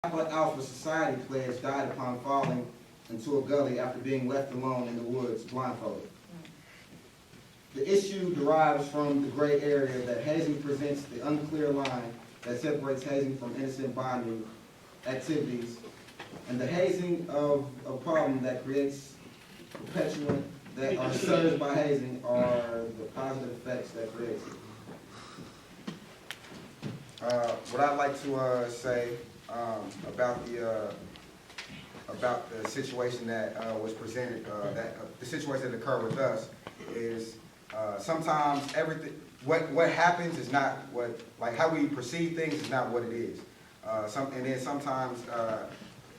Alpha Society pledge died upon falling into a gully after being left alone in the woods, blindfolded. The issue derives from the gray area that hazing presents the unclear line that separates hazing from innocent bonding activities, and the hazing of a problem that creates perpetuant that are surged by hazing are the positive effects that creates it. What I'd like to say about the situation that was presented, the situation that occurred with us is sometimes everything, what happens is not what, like how we perceive things is not what it is. And then sometimes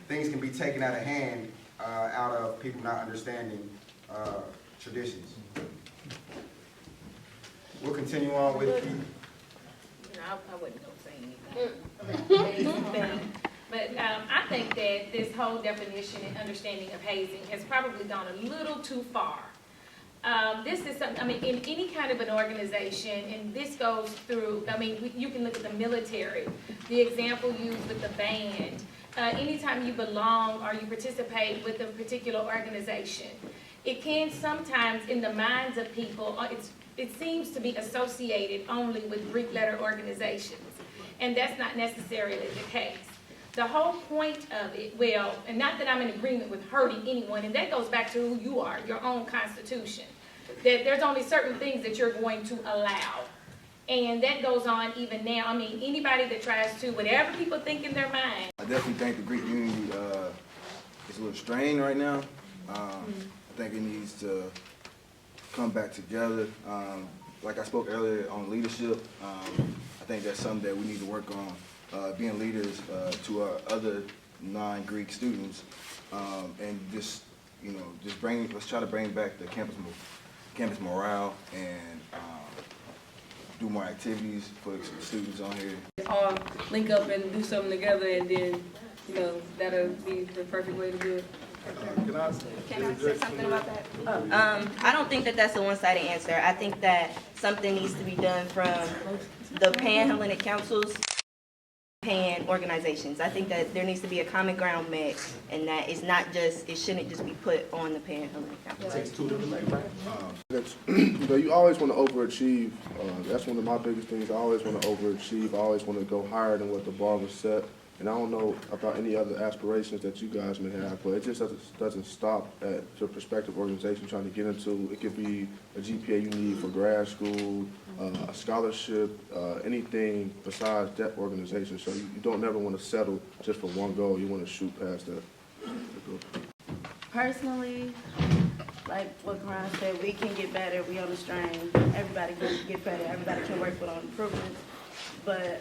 things can be taken out of hand out of people not understanding traditions. We'll continue on with the... I wouldn't go say anything. But I think that this whole definition and understanding of hazing has probably gone a little too far. This is something, I mean, in any kind of an organization, and this goes through, I mean, you can look at the military, the example used with the band. Anytime you belong or you participate with a particular organization, it can sometimes, in the minds of people, it seems to be associated only with Greek letter organizations, and that's not necessarily the case. The whole point of it, well, and not that I'm in agreement with hurting anyone, and that goes back to who you are, your own constitution, that there's only certain things that you're going to allow, and that goes on even now. I mean, anybody that tries to, whatever people think in their mind. I definitely think the Greek unity is a little strained right now. I think it needs to come back together. Like I spoke earlier on leadership, I think that's something that we need to work on, being leaders to our other non-Greek students, and just, you know, let's try to bring back the campus morale and do more activities for the students on here. All link up and do something together, and then, you know, that'll be the perfect way to do it. Can I say something about that? I don't think that that's a one-sided answer. I think that something needs to be done from the panhandling councils, pan organizations. I think that there needs to be a common ground met, and that it's not just, it shouldn't just be put on the panhandling councils. You know, you always want to overachieve. That's one of my biggest things. I always want to overachieve. I always want to go higher than what the bar was set. And I don't know about any other aspirations that you guys may have, but it just doesn't stop at your prospective organization trying to get into. It could be a GPA you need for grad school, a scholarship, anything besides that organization. So you don't never want to settle just for one goal. You want to shoot past that. Personally, like what Karan said, we can get better. We on the strain. Everybody can get better. Everybody can work with on improvements. But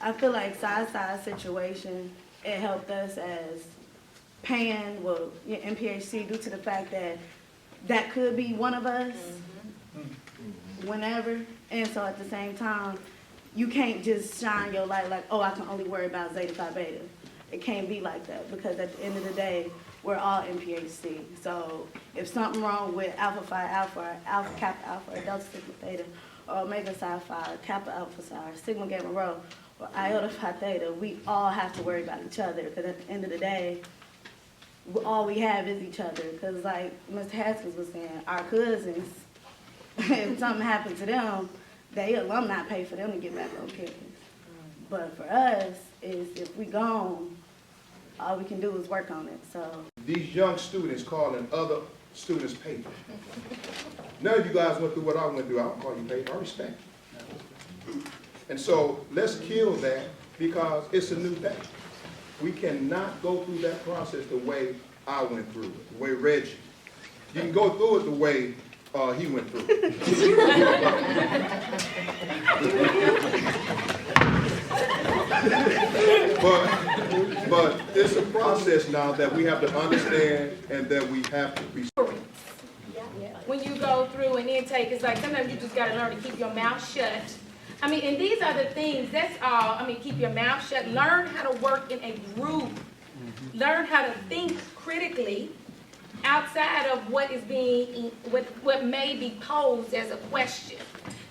I feel like Psi Psi situation, it helped us as PAN, well, MPHC, due to the fact that that could be one of us whenever. And so at the same time, you can't just shine your light like, oh, I can only worry about Zeta Phi Beta. It can't be like that, because at the end of the day, we're all MPHC. So if something wrong with Alpha Phi Alpha, or Alpha Kappa Alpha, or Delta Sigma Theta, or Omega Psi Phi, or Kappa Alpha Psi, or Sigma Gamma Rho, or Iota Phi Theta, we all have to worry about each other, because at the end of the day, all we have is each other. Because like Mr. Haskins was saying, our cousins, if something happened to them, they alumni pay for them to get back on campus. But for us, is if we gone, all we can do is work on it. So These young students calling other students paper. None of you guys went through what I went through. I don't call you paper. I respect you. And so let's kill that, because it's a new day. We cannot go through that process the way I went through it, the way Reggie. You can go through it the way he went through it. but it's a process now that we have to understand and that we have to be. When you go through an intake, it's like sometimes you just got to learn to keep your mouth shut. I mean, and these are the things, that's all. I mean, keep your mouth shut. Learn how to work in a group. Learn how to think critically outside of what is being, what may be posed as a question.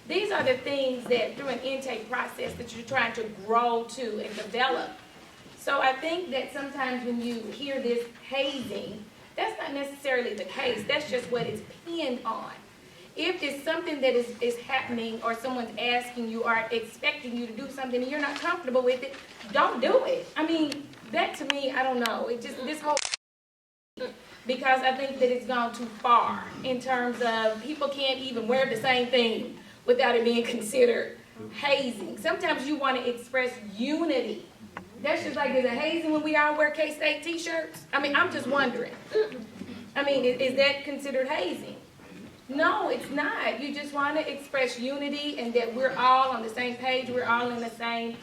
These are the things that through an intake process that you're trying to grow to and develop. So I think that sometimes when you hear this hazing, that's not necessarily the case. That's just what it's pinned on. If it's something that is happening or someone's asking you or expecting you to do something and you're not comfortable with it, don't do it. I mean, that to me, I don't know. It just, this whole, because I think that it's gone too far in terms of people can't even wear the same thing without it being considered hazing. Sometimes you want to express unity. That's just like, is it hazing when we all wear K-State t-shirts? I mean, I'm just wondering. I mean, is that considered hazing? No, it's not. You just want to express unity and that we're all on the same page, we're all in the same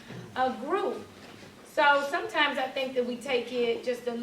group. So sometimes I think that we take it just a